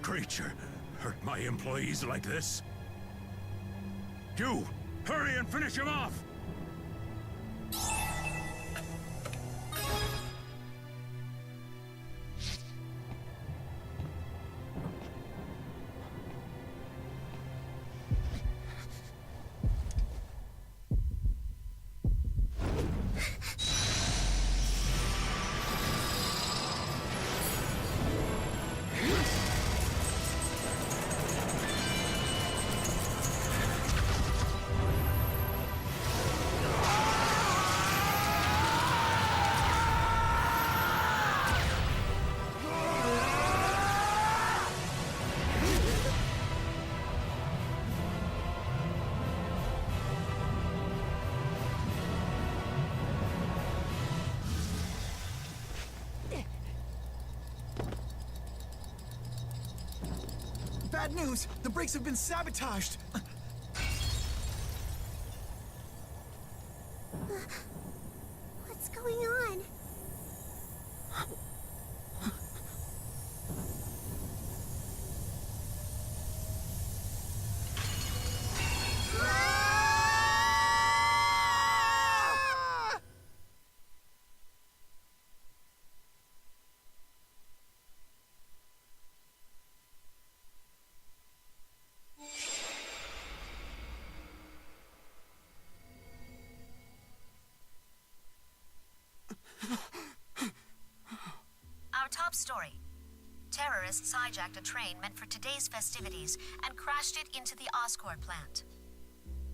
creature hurt my employees like this? You! Hurry and finish him off! Bad news! The brakes have been sabotaged! What's going on? Our top story. Terrorists hijacked a train meant for today's festivities and crashed it into the Oscorp plant.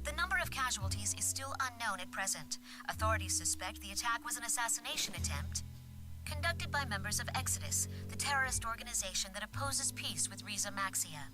The number of casualties is still unknown at present. Authorities suspect the attack was an assassination attempt conducted by members of Exodus, the terrorist organization that opposes peace with Riza Maxia.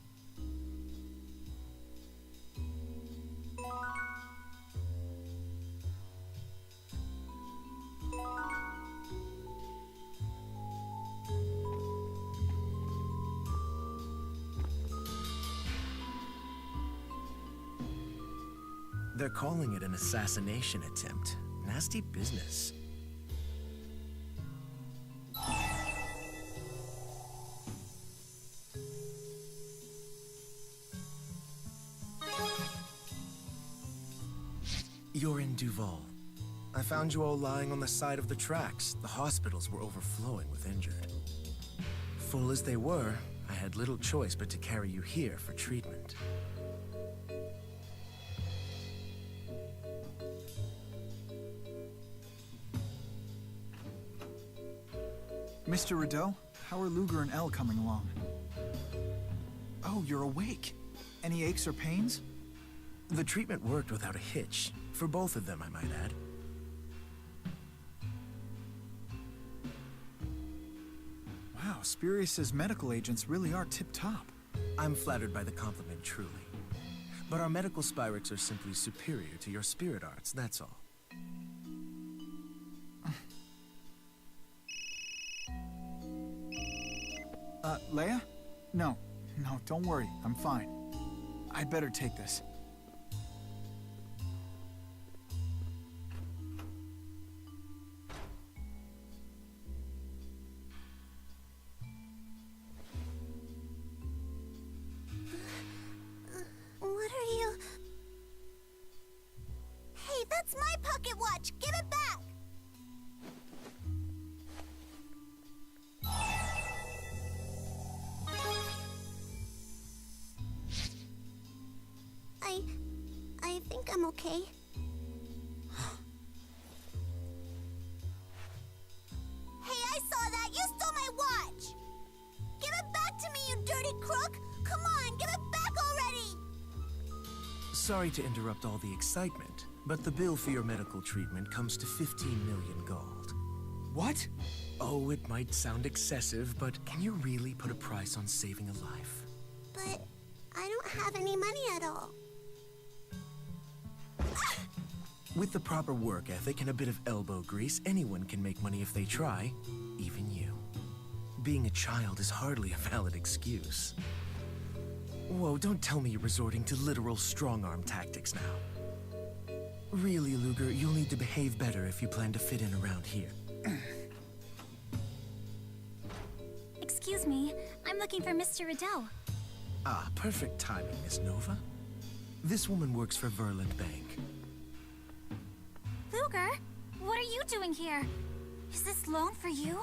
They're calling it an assassination attempt. Nasty business. You're in Duval. I found you all lying on the side of the tracks. The hospitals were overflowing with injured. Full as they were, I had little choice but to carry you here for treatment. Mr. Rideau, how are Luger and Elle coming along? Oh, you're awake. Any aches or pains? The treatment worked without a hitch. For both of them, I might add. Wow, Spurious' medical agents really are tip-top. I'm flattered by the compliment, truly. But our medical Spyrix are simply superior to your spirit arts, that's all. Leia? No, don't worry, I'm fine. I'd better take this. What are you... Hey, that's my pocket watch! Give it back! I think I'm okay. Hey, I saw that! You stole my watch! Give it back to me, you dirty crook! Come on, give it back already! Sorry to interrupt all the excitement, but the bill for your medical treatment comes to 15 million gold. What? Oh, it might sound excessive, but can you really put a price on saving a life? But I don't have any money at all. With the proper work ethic and a bit of elbow grease, anyone can make money if they try, even you. Being a child is hardly a valid excuse. Whoa, don't tell me you're resorting to literal strong-arm tactics now. Really, Luger, you'll need to behave better if you plan to fit in around here. Excuse me, I'm looking for Mr. Rideau. Ah, perfect timing, Miss Nova. This woman works for Verland Bank. Luger, what are you doing here? Is this loan for you?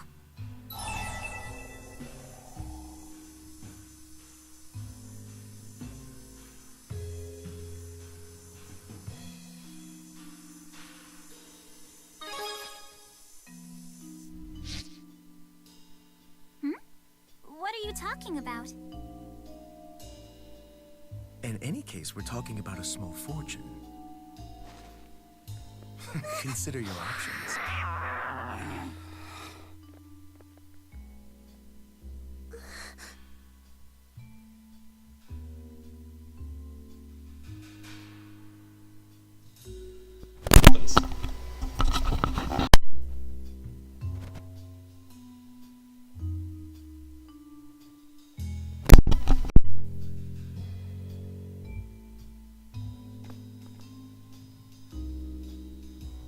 What are you talking about? In any case, we're talking about a small fortune. Consider your options.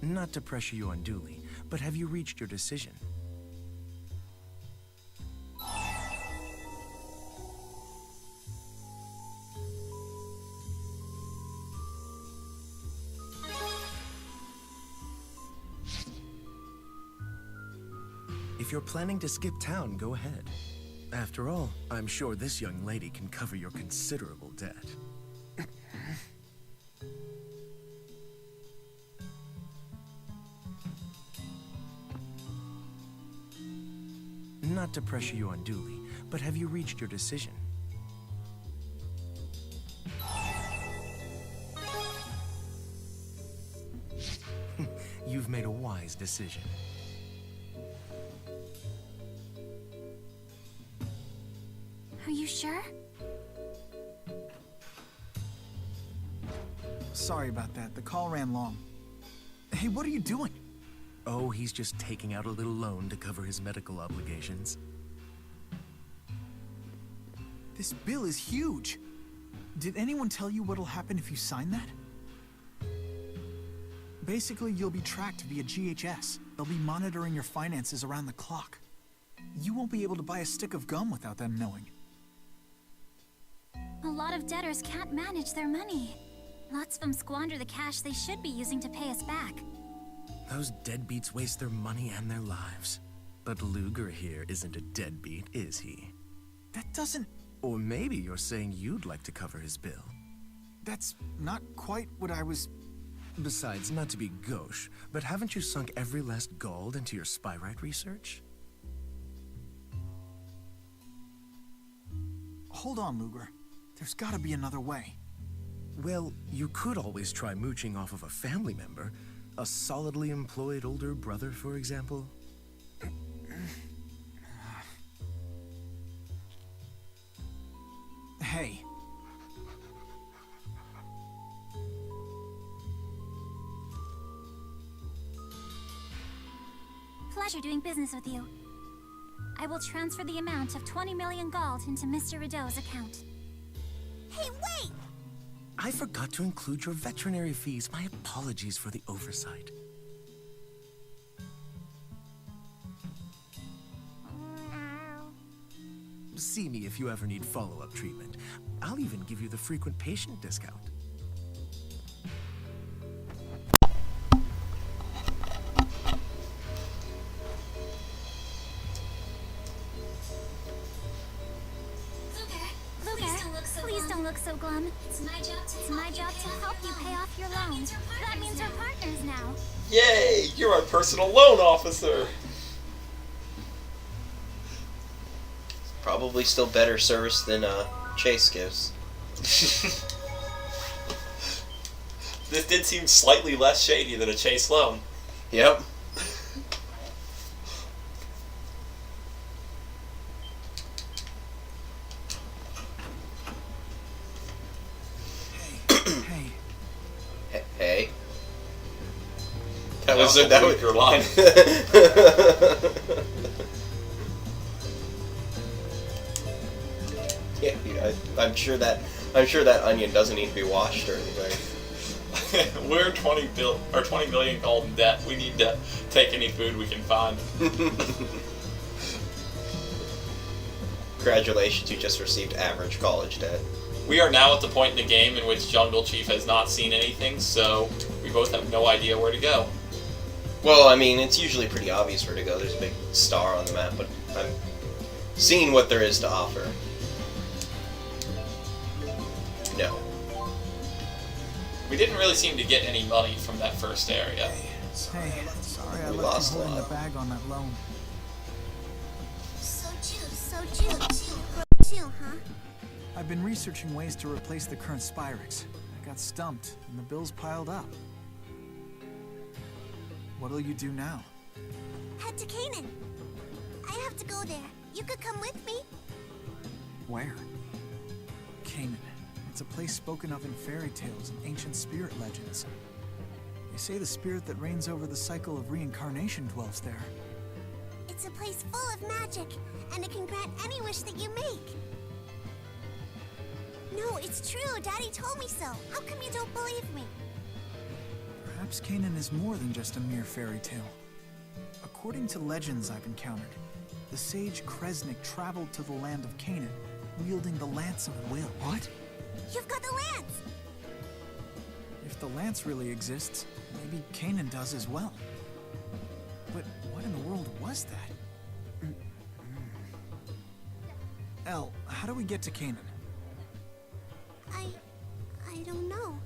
Not to pressure you unduly, but have you reached your decision? If you're planning to skip town, go ahead. After all, I'm sure this young lady can cover your considerable debt. Not to pressure you unduly, but have you reached your decision? You've made a wise decision. Are you sure? Sorry about that. The call ran long. Hey, what are you doing? Oh, he's just taking out a little loan to cover his medical obligations. This bill is huge. Did anyone tell you what'll happen if you sign that? Basically, you'll be tracked via GHS. They'll be monitoring your finances around the clock. You won't be able to buy a stick of gum without them knowing. A lot of debtors can't manage their money. Lots of them squander the cash they should be using to pay us back. Those deadbeats waste their money and their lives. But Luger here isn't a deadbeat, is he? That doesn't... Or maybe you're saying you'd like to cover his bill. That's not quite what I was... Besides, not to be gauche, but haven't you sunk every last gold into your spyrite research? Hold on, Luger. There's gotta be another way. Well, you could always try mooching off of a family member. A solidly employed older brother, for example. Hey. Pleasure doing business with you. I will transfer the amount of 20 million gold into Mr. Rideau's account. Hey, wait! I forgot to include your veterinary fees. My apologies for the oversight. See me if you ever need follow-up treatment. I'll even give you the frequent patient discount. Please don't look so glum. It's my job to help you pay off your loan. That means we're partners now. Yay! You're our personal loan officer! Probably still better service than Chase gives. This did seem slightly less shady than a Chase loan. Yep. Hey. That was your line. Yeah, I'm sure that onion doesn't need to be washed or anything. We're 20 million gold in debt. We need to take any food we can find. Congratulations, you just received average college debt. We are now at the point in the game in which Junglechief has not seen anything, so we both have no idea where to go. Well, I mean, it's usually pretty obvious where to go. There's a big star on the map, but I'm seeing what there is to offer. No. We didn't really seem to get any money from that first area. Hey, sorry I We left lost you a holding the lot. bag on that loan. So too, huh? I've been researching ways to replace the current Spyrix. I got stumped, and the bills piled up. What'll you do now? Head to Canaan. I have to go there. You could come with me. Where? Canaan. It's a place spoken of in fairy tales and ancient spirit legends. They say the spirit that reigns over the cycle of reincarnation dwells there. It's a place full of magic, and it can grant any wish that you make. No, it's true. Daddy told me so. How come you don't believe me? Perhaps Canaan is more than just a mere fairy tale. According to legends I've encountered, the sage Kresnik traveled to the land of Canaan, wielding the Lance of Will. What? You've got the lance! If the lance really exists, maybe Canaan does as well. But what in the world was that? Elle, how do we get to Canaan? I don't know.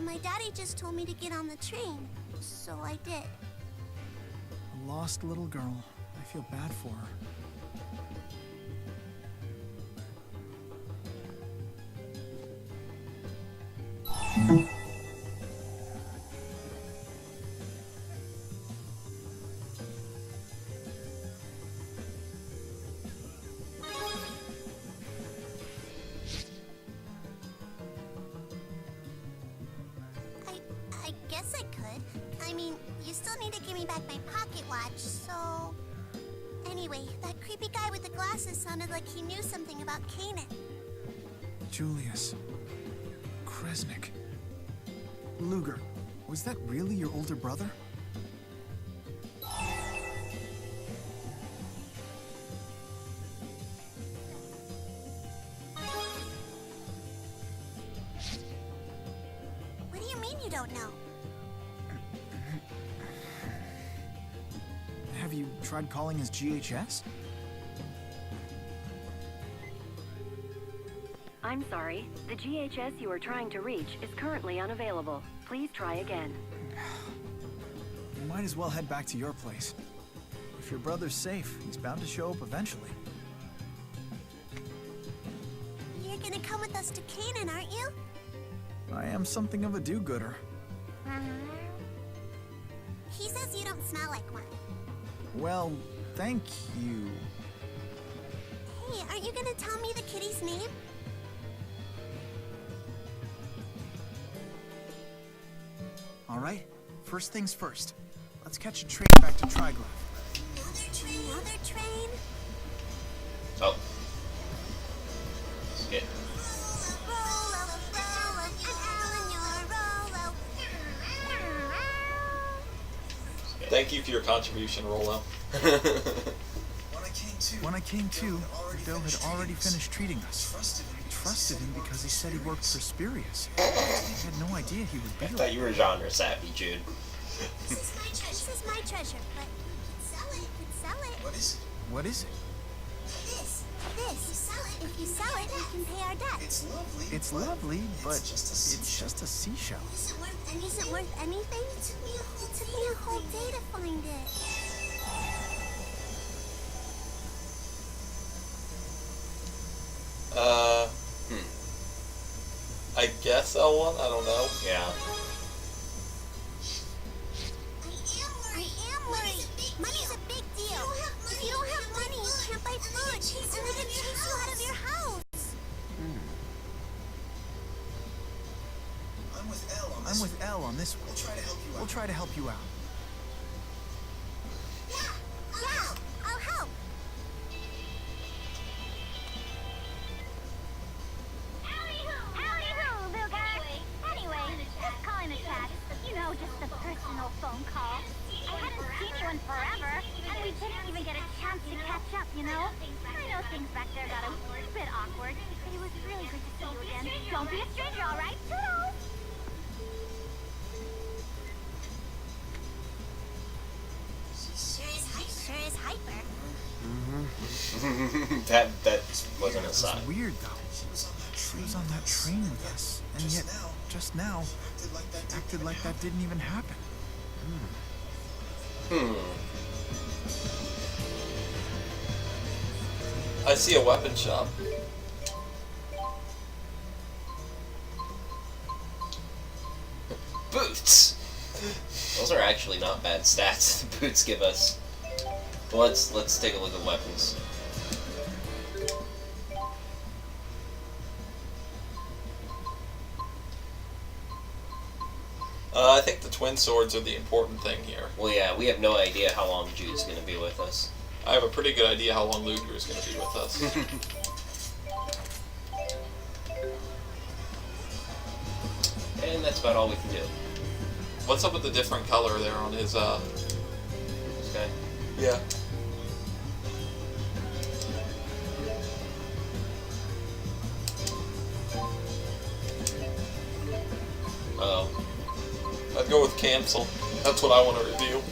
My daddy just told me to get on the train, so I did. A lost little girl. I feel bad for her. I guess I could. I mean, you still need to give me back my pocket watch, so... Anyway, that creepy guy with the glasses sounded like he knew something about Canaan. Julius. Kresnik. Luger. Was that really your older brother? What do you mean you don't know? Have you tried calling his GHS? I'm sorry. The GHS you are trying to reach is currently unavailable. Please try again. You might as well head back to your place. If your brother's safe, he's bound to show up eventually. You're gonna come with us to Canaan, aren't you? I am something of a do-gooder. He says you don't smell like one. Well, thank you. Hey, aren't you gonna tell me the kitty's name? All right, first things first. Let's catch a train back to Triglav. Another train? Another train? Oh. Skip. Rolo, Rolo, I'm Alan, you're Rolo. Thank you for your contribution, Rolo. When I came to, Bill had already finished treating us. I trusted him because he said he worked for Spurious. I had no idea he would be I like thought you were genre savvy, Jude. This is my treasure, but you could sell it. What is it? This. If you sell it, we can pay our debt. It's lovely, but it's just a seashell. Is it worth anything? It took me a whole day to find it. I guess L1? I don't know. Yeah. I am worried. Money's a big deal. If you don't have money, you can't buy food, and they can chase you out of your house. I'm with Elle on this one. We'll try to help you out. Yeah, I'll help. Howdy-ho, Luger. Anyway, just calling a chat. You know, just a personal phone call. I hadn't seen you in forever, and we didn't even get a chance to catch up, you know? I know know things back there got a bit awkward. It was really good to see you again. Don't be a stranger, all right? Toodles! She sure is hyper. that wasn't a It sign. was weird, though. She was on that train with us, and yet, just now, she acted like that didn't even happen. I see a weapon shop. Boots! Those are actually not bad stats the boots give us. Well, let's take a look at weapons. I think the twin swords are the important thing here. Well, yeah, we have no idea how long Jude's going to be with us. I have a pretty good idea how long Ludger is going to be with us. And that's about all we can do. What's up with the different color there on his, This guy. Yeah. Uh-oh. I'd go with cancel. That's what I want to review.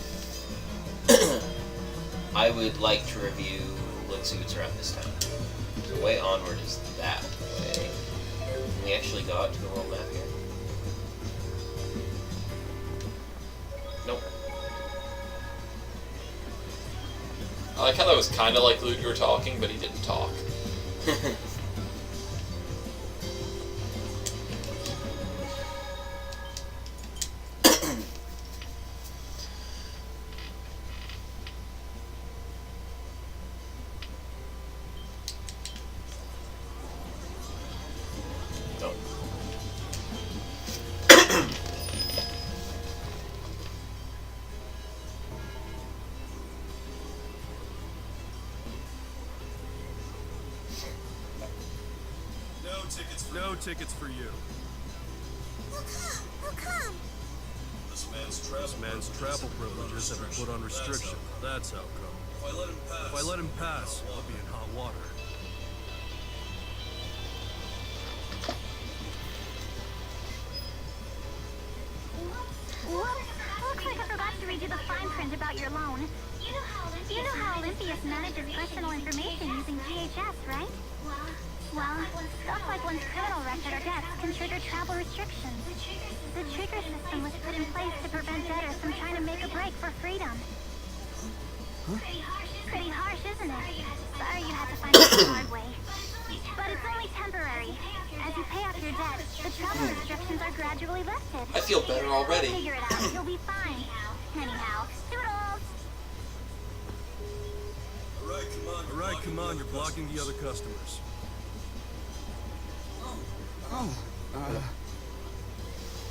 I would like to review let's see what's around this town. The way onward is that way. Can we actually go out to the world map here? Nope. I like how that was kind of like Ludger talking, but he didn't talk. Nope. No tickets for you. How come? This man's travel privileges have been put on restriction. That's how come. If I let him pass, I'll be in hot water. Whoops. Looks like I forgot to read you the fine print about your loan. You know how Olympius manages personal information using GHS, right? Well, stuff like one's criminal record or debts can trigger travel restrictions. The trigger system was put in place to prevent debtors from trying to make a break for freedom. Pretty harsh, isn't it? Sorry you had to find it the hard way. But it's only temporary. As you pay off your debt, the travel restrictions are gradually lifted. I feel better already. Figure it out. You'll be fine. Anyhow, toodles! Alright, come on, you're blocking the other customers.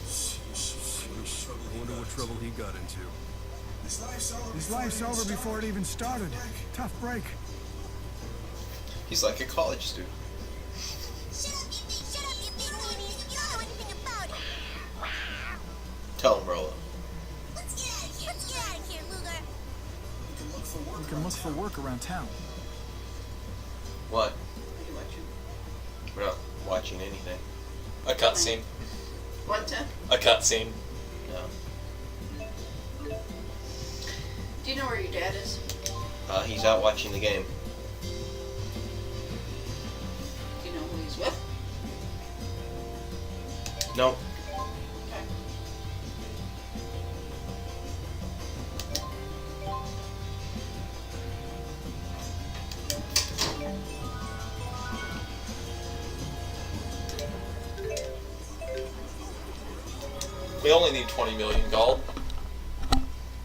Sheesh. I wonder what trouble he got into. His life's over before it even started. Tough break. He's like a college student. Shut up, you big loonies. You don't know anything about it. Tell him, Rolo. Let's get out of here, Luger. We can look for work around town. What? We're not watching anything. A cutscene. What? A cutscene. No. Do you know where your dad is? He's out watching the game. Do you know who he's with? Nope. Okay. We only need 20 million gold.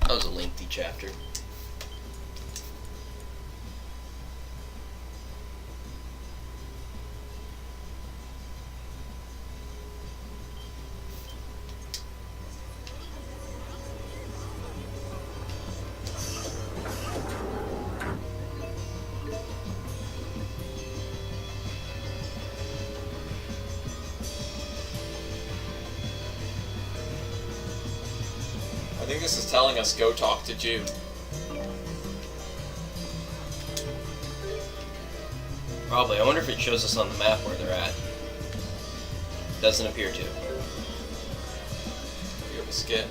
That was a lengthy chapter. I think this is telling us go talk to Jude. Probably. I wonder if it shows us on the map where they're at. Doesn't appear to. You have a skin.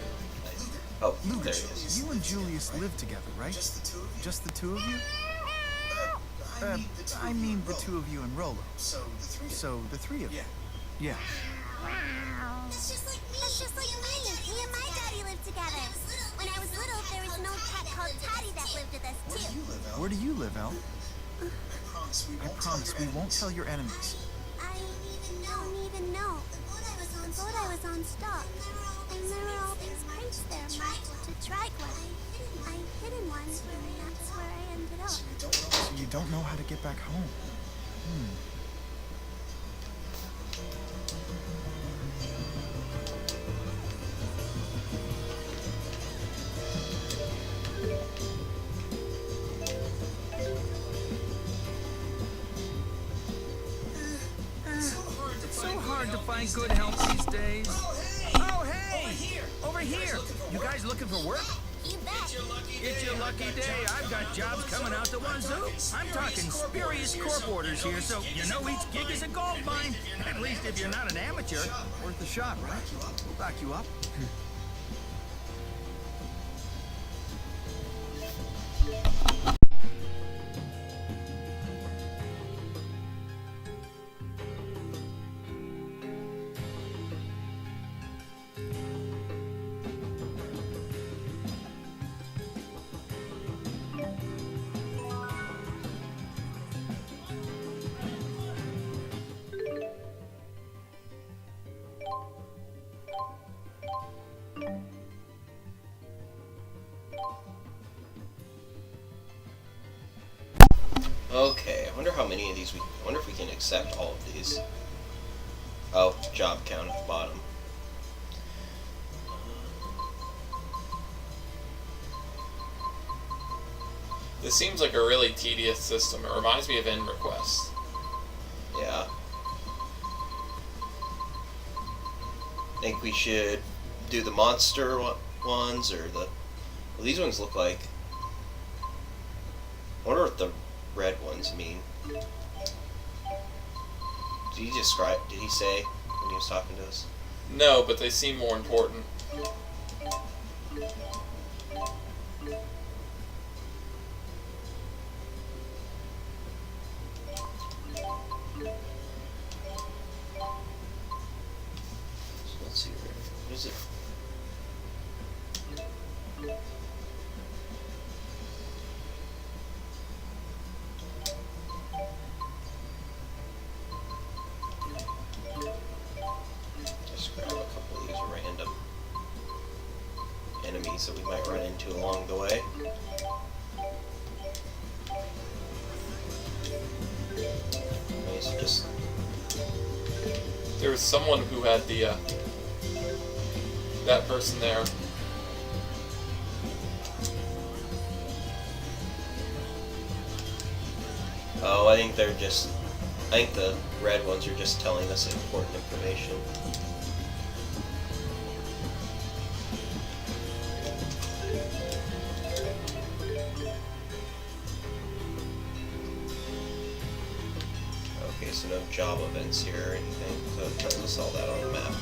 Oh, Luke, there he is. you and Julius live together, right? Just the two of you? I mean the two of you and Rolo. So the three of you? Yeah. That's just like me. That's just like me. Me and my daddy lived together. When I was little, there was an old cat called Toddy that lived with us too. Where do you live, Elle? I promise we won't tell your enemies. I don't even know. The boat I was on stopped, and there were all these crates there marked to Trigua. I hid in one, and that's where I ended up. So you don't know how to get back home. It's so hard to find good help these days. Oh, hey! Over here! You guys looking for work? You bet. It's your lucky day. I've got jobs coming out the wazoo. I'm talking spurious corp orders here, so you know each gig is a gold mine. At least if you're not an amateur. Worth a shot, right? We'll back you up. Okay, I wonder how many of these I wonder if we can accept all of these. Oh, job count at the bottom. This seems like a really tedious system. It reminds me of end request. Yeah. Think we should do the monster ones or the... Well, these ones look like... I wonder what the red ones mean. Did he say when he was talking to us? No, but they seem more important. So let's see, what is it? Just grab a couple of these random enemies that we might run into along the way. Okay, so just... There was someone who had the, that person there. Oh, I think they're just... I think the red ones are just telling us important information. Okay, so no job events here or anything, so it tells us all that on the map.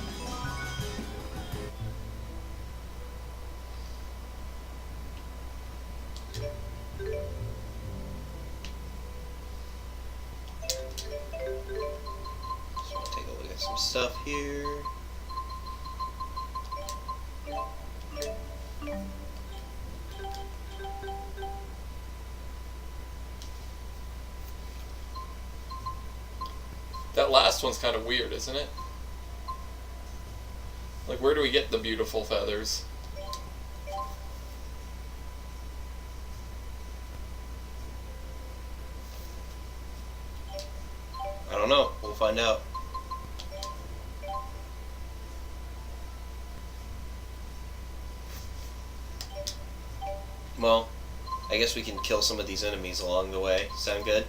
So we'll take a look at some stuff here. That last one's kind of weird, isn't it? Like, where do we get the beautiful feathers? I don't know. We'll find out. Well, I guess we can kill some of these enemies along the way. Sound good?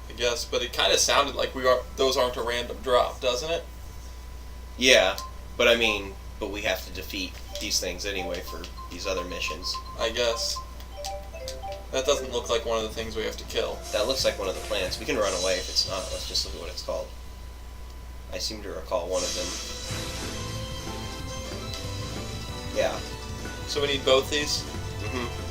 I guess, but it kind of sounded like those aren't a random drop, doesn't it? Yeah, but I mean, but we have to defeat these things anyway for these other missions. I guess. That doesn't look like one of the things we have to kill. That looks like one of the plants. We can run away if it's not. Let's just look at what it's called. I seem to recall one of them. Yeah. So we need both these? Mm-hmm.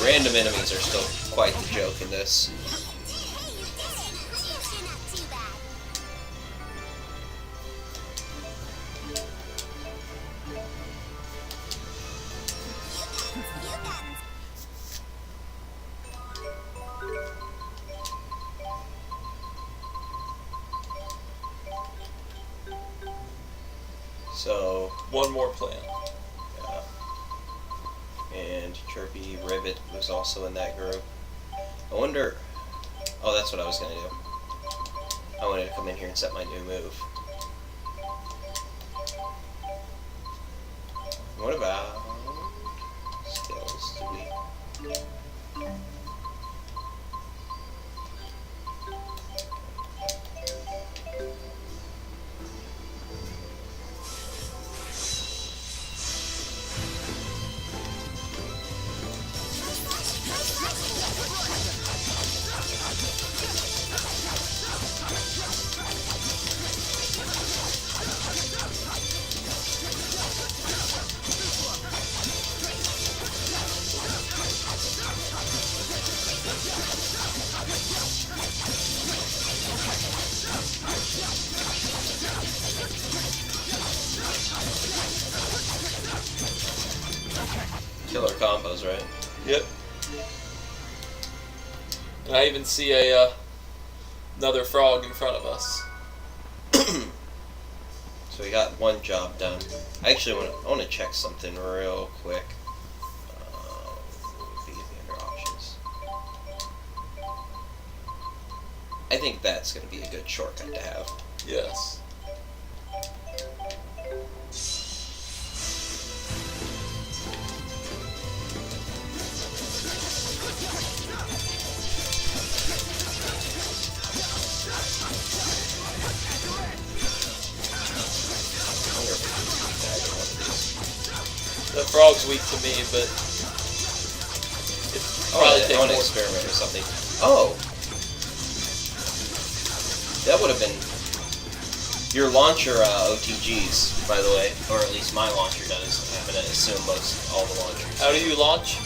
Random enemies are still quite the joke in this. So, one more plant. And Chirpy Ribbit was also in that group. I wonder... Oh, that's what I was going to do. I wanted to come in here and set my new move. What about... skills? Do we... Killer combos, right? Yep. And I even see a another frog in front of us. So we got one job done. I actually want to check something real quick. What would be the other options? I think that's going to be a good shortcut to have. Yes. The frog's weak to me, but it's probably I want to experiment or something. Oh! That would have been... Your launcher OTGs, by the way, or at least my launcher does. I'm going to assume all the launchers. How do you launch?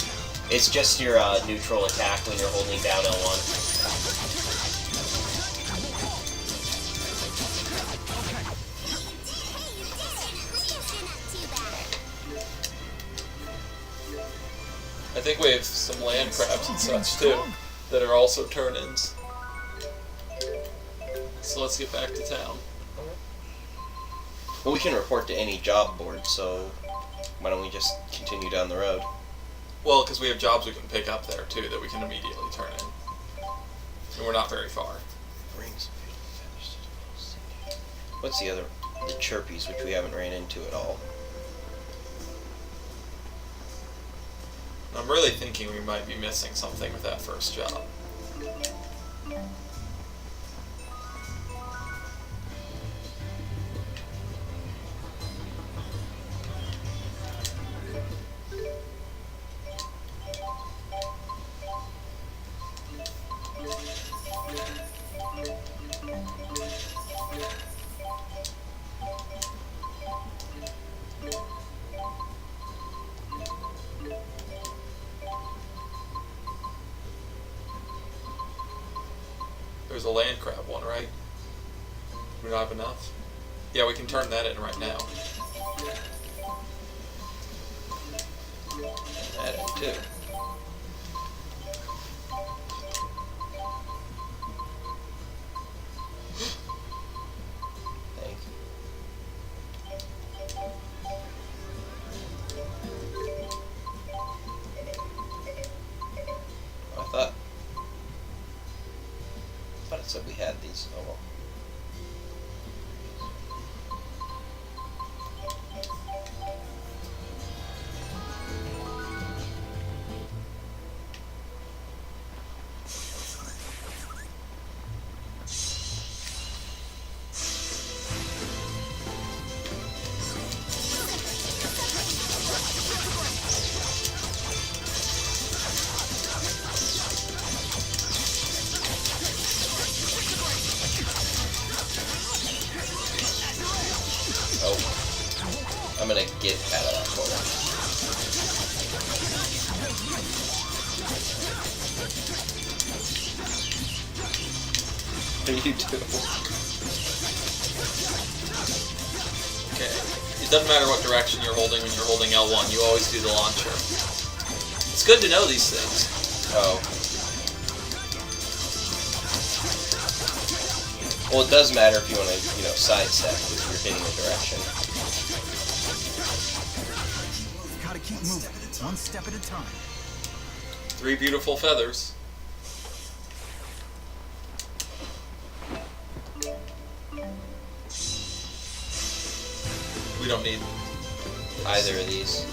It's just your neutral attack when you're holding down L1. I think we have some land crabs and such too that are also turn-ins. So let's get back to town. Well, we can report to any job board, so why don't we just continue down the road? Well, because we have jobs we can pick up there too that we can immediately turn in. And we're not very far. What's the other? The Chirpies, which we haven't ran into at all. I'm really thinking we might be missing something with that first job. There's a land crab one, right? We don't have enough? Yeah, we can turn that in right now. That in too. Thank you. I thought had these. Oh well. I'm gonna get out of that corner. What are you doing? Okay. It doesn't matter what direction you're holding when you're holding L1. You always do the launcher. It's good to know these things. Oh. Well, it does matter if you want to, sidestep if you're hitting a direction. Gotta keep moving, one step at a time. 3 beautiful feathers. We don't need either of these.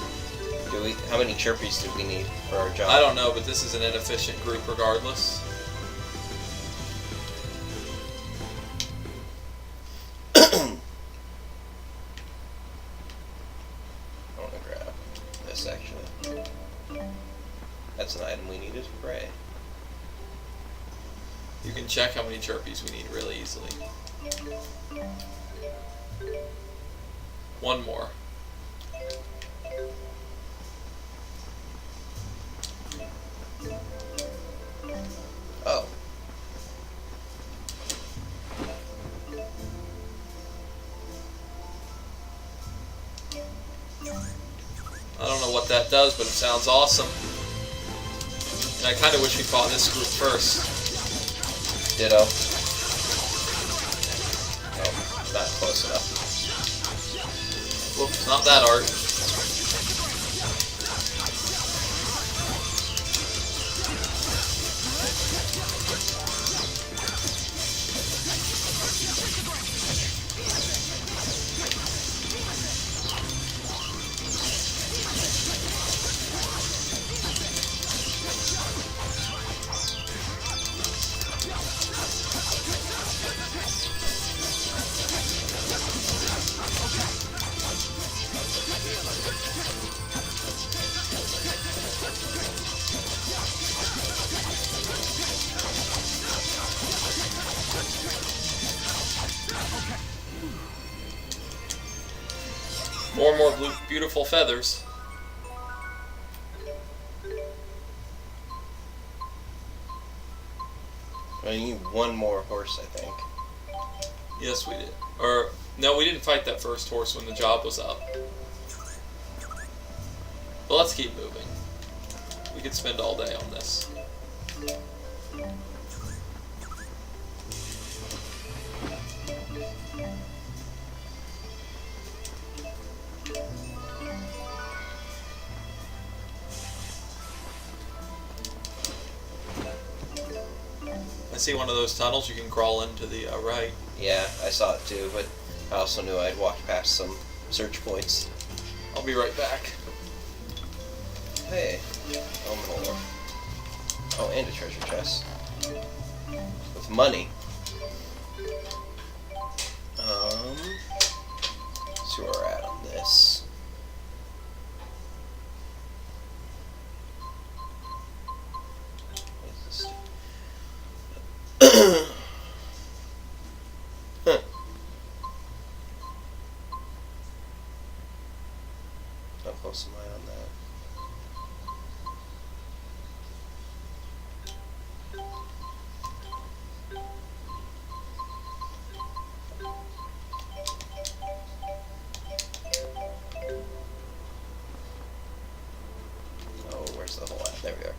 How many chirpies do we need for our job? I don't know, but this is an inefficient group regardless. I want to grab this actually. That's an item we needed. Hooray. You can check how many chirpies we need really easily. 1 more. Oh. I don't know what that does, but it sounds awesome. And I kind of wish we fought this group first. Ditto. Oh, not close enough. Whoops, not that art. More beautiful feathers. I need 1 more horse, I think. Yes, we did. Or, no, we didn't fight that first horse when the job was up. But let's keep moving. We could spend all day on this. I see one of those tunnels you can crawl into the right. Yeah, I saw it too, but I also knew I'd walk past some search points. I'll be right back. Hey, ore. Oh, and a treasure chest. With money. Let's see where we're at on this. Huh. How close am I on that? Oh, where's the hole at? There we are.